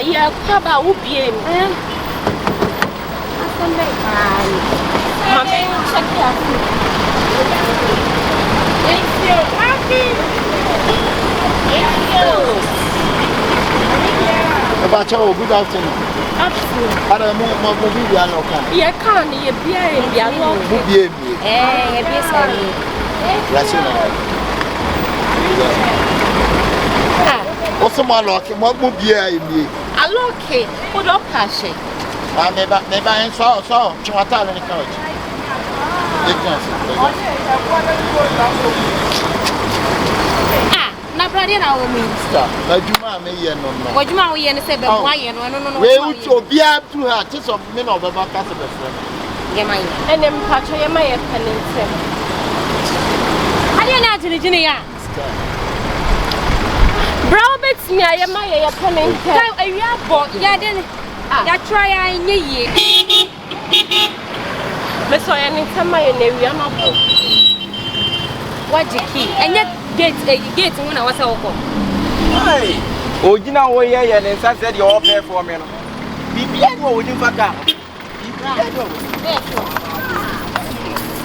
Ya kwaba ubiem asame kai mama check ya thank you about your good afternoon. Absolutely. Ada mo bi bia no kan. Ya kan ye bia no. Mo bia mi. Ye bia sari. Rasina. Oso ma lock mo bia mi. Aloke, put up pashe. Ah, neba en so chwata le couch. Ah, na brother na o mi. Sister, na juma me ye no no. Wajuma wo ye ne se be mo aye no. We uti obia through her just of me no be ba ka se be friend. Ye mai. Ene mpacho ye mai e penentem. Ade na jini ya. Brown bits me I am my opponent. I bought Yaden. Ya try I ye. Miss I anytime my name, we are not. What you key? And yet gate when I was a walk. Hey, Ojina Oye and said you're fair for me. Be would you back up?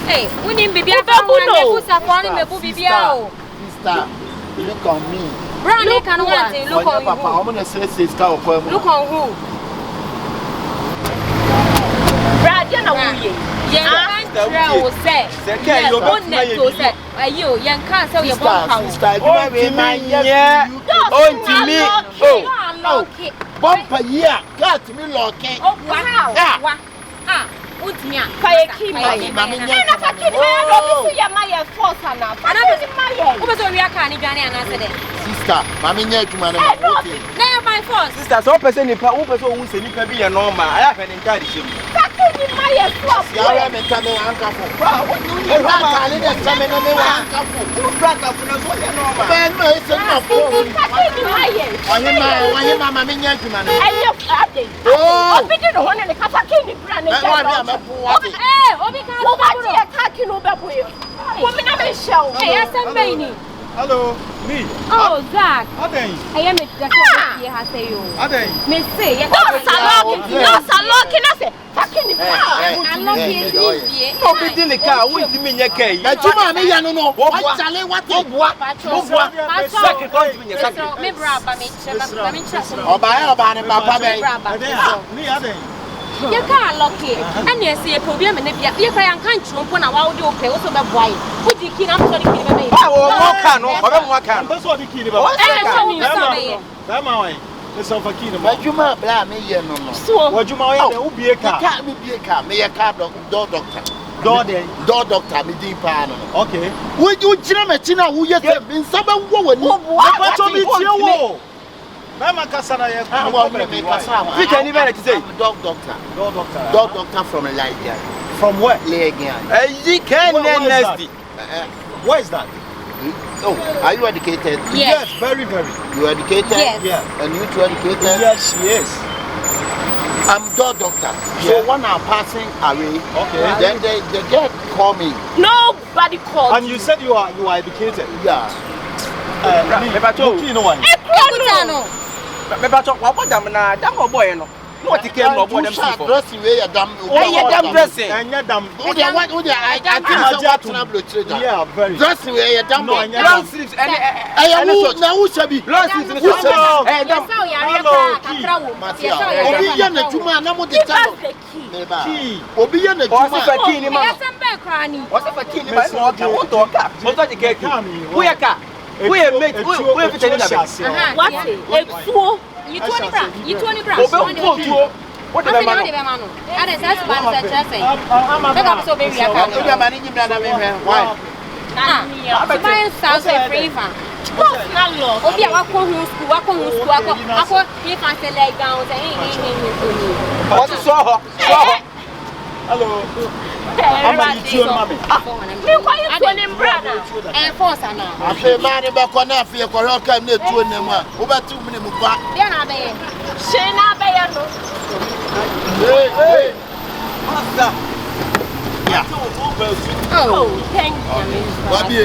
Hey, we need to be a Sister, look on me. Brown, look on one. Look on Papa. I'm gonna say sister. Look on who? Brad, you know who you. Yeah, will say. You won't let to say. You can't sell your bomb. Sister, to me. Oh, bumper here. Got me locking. Oh, wow. Me. Fire key, my name. I'm not a kid. I don't my force. I'm not my over so we are canny and answer it. Sister, Mammy, man. Never my force. Sister, so person in Pau person who say you can be a normal. I have an encouragement. My force. I am a coming uncle. What do you want? I didn't examine any uncle. You brought up for us. Ben, it's enough. Why, Mamma, gentleman. I love that. Oh, I didn't want to have a kidney brand. Hello, me. Oh, Zach. I am a doctor. Are they? Miss say, no, in the car, with me in your case. No. What? You can't lock it. And you see a problem and if you can't trump when I will do okay, also by why. Would you keep up to the key? That's what the key about. Come on. Let's have a key. But you might blame me, no. So, what you might be a car. Can't be a car, me a car doctor. Door doctor, me deep pan. Okay. Would you China who yet have been some woman? What told me your wall? Mama Cassana, I want to make us out. You can even say dog doctor from Lydia. From where? Legian. You can nasty. Where is that? Oh, are you educated? Yes, very. You educated? Yes. Yeah. And you too educated? Yes, she is. I'm dog doctor. So when I'm passing away, then the girl call me. Nobody called. And you said you are educated? Yeah. You know what? What you came over them people? Dressing where you're dumb. Damn dressing. And you're dumb. I think yeah, very. Dressing where you're dumb. Long sleeves and I am now who shall be. long sleeves. What the man? I didn't say about the dressing. I'm so baby. I'm managing that. Why? I'm sounds like free fan. Not law. Okay, I school. If I say leg down, What is so? Hello. And force now. I feel man back on that fear for all kind of 2 and 1. Over 2 minutes. Then I be. Shana Bayano. Hey. Oh, thank you. What be?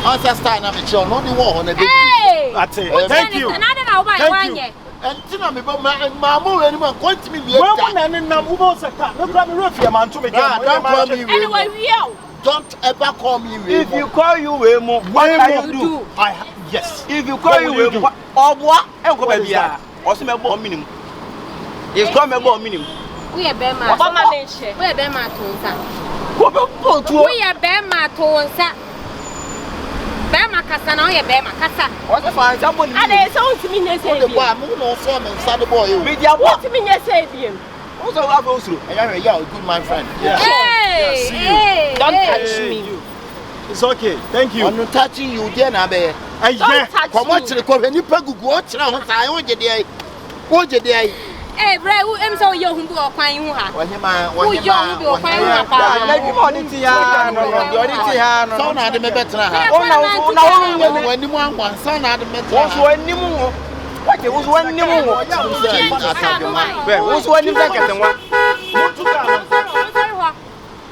Answer start na me show no the war on the Hey! That's it. Thank you. Another now by one year. And tina me ba ma mo any man continue me. Well, when I nam ubo saka, no problem refi man to me. Anyway, don't ever call me. If you call you Wemo, what can you do? Yes. If you call you Wemo, Obwa, and go baby. Also, my bomb minimum. It's called my bomb minimum. We are Bema. We are Bema to we are Bema to Bema Casa, no, Bema Casa. What's the fine? Somebody, and it's all to me, yes, the one no form and sad boy. What to me, yes, also, I go through. And you're a good man friend. Hey, don't touch me. It's okay. Thank you. I'm not touching you, dear Nabe. Come on to the cover and you peg watch now. I want you there. What you there? Eh, Bray, I'm so young who are fine. You are. What young who are fine. Son had a better. Oh, no, when you want one son had a better. What it was one new one. Who's one you like at the one?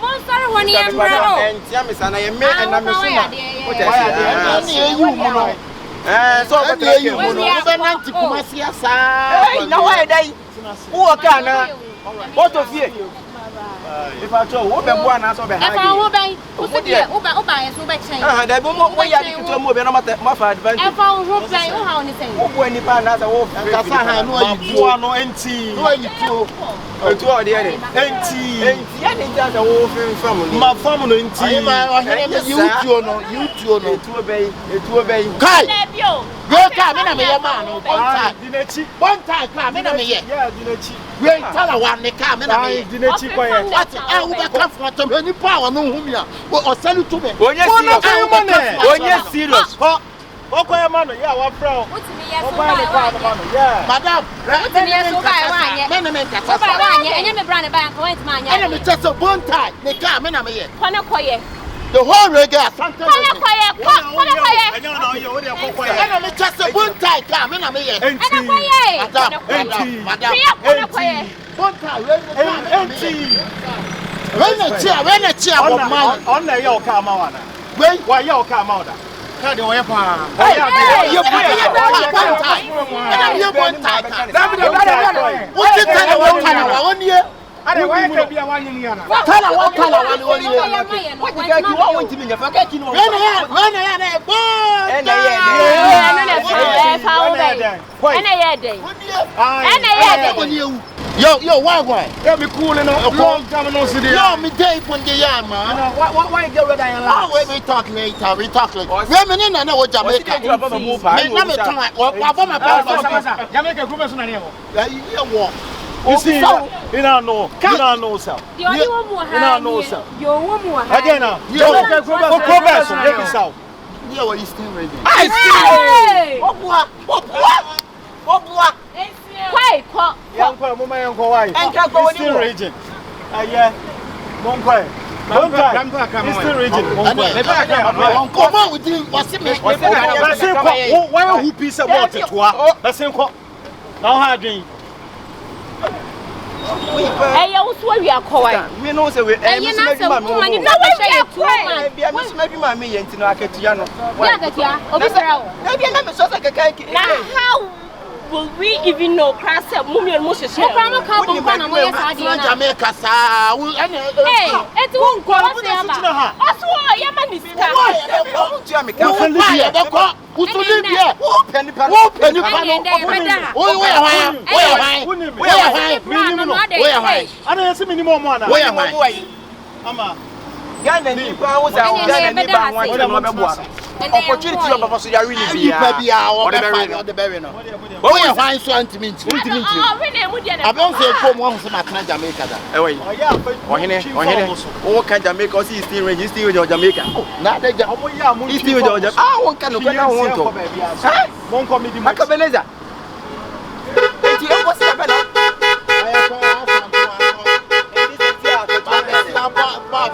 Monster, when you are and Tiamis and I am me and I'm so now I die. Who can what of you? If I told what the one answer behind you, the moment where you are to move my advantage. I found who play how anything. When you find out, I know you are no empty. To all the other empty. The whole family. My family you to obey. Kai, go come in a man. One time, come in a year. We tell one they come in a year. I will come from any power, no whom you are. Or sell it to me. When you're serious. Okay, man, yeah, what from? Yeah, madam, just a bone tie. They come in a year. The whole regard. Just a bone tie. Come in a year. When a chair on the your come out. Why your come out? You Yo, why? Let me cool enough. Long time no see there. No, me day from the yard, man. Why get rid of your life? Oh, we talk later. We talk later. Wait a minute, what Jamaica. Jamaica, come on, here. You see, you don't know, sir. You don't know, sir. Again, now. Yeah, what you still ready? Quite, Eastern region. Yeah, Monquay. Eastern region. Come on with him. What's it? Why who piece of water to us? That's him. Now, how do you? Hey, also we are calling. We know so we and you know so you know what say you I must maybe my me into Aketiano. Maybe I'm so like a cake. Now how will we even know crass Mummy and Moses? No problem come Jamaica, sir. Hey, it won't go up there. Also, I am a who to live here? Penny I don't see many more money. Where am I? Ghana, you was out there and opportunity of Papa so ya win bi ya o the berry no o ye hwan so antiminti abon se ko mo ho se matena Jamaica da ohene o kan Jamaica o si Eastern range Jamaica na da ja omo ya mo Eastern range won kan no na won to ha mon ko mi di Maka Beneza enti e ko se be na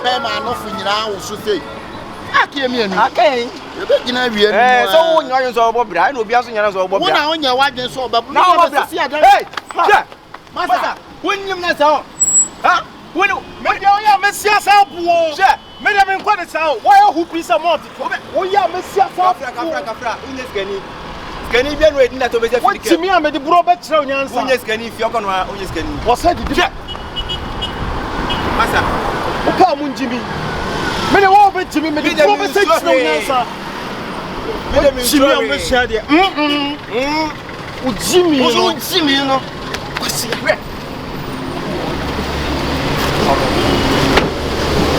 Pema no funyina wo so sei akie mi anu akai e be gina wie so wo nyaa so obobra na obi aso nyaa so obobra wona onya wadwen so obabu na obobra hey masa wonnyim na sa ha wono me dia o ya mesia sa buo me dia me nkwa de sa wo ya hu pisa mont wo ya mesia sa kafra unye skani bia no edina to be se fidike wotimi a me de buro be kire onyansa unye skani fi okọ no unye skani wo sa di masa uka munjimi me de wo be timi me de buro be se kire onyansa me de me timi a me sia de ujimi no kwasi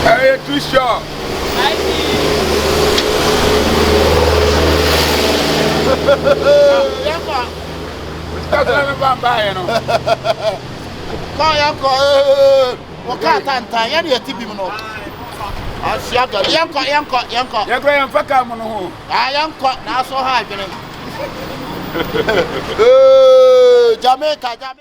Hey, too short. Yamba. Start to buy, you know. Yanko, Wakata, yan yeti bi no. Asiaga, yanko. You're going to fuck up on who? Yanko, na so ha adwene. Jamaica.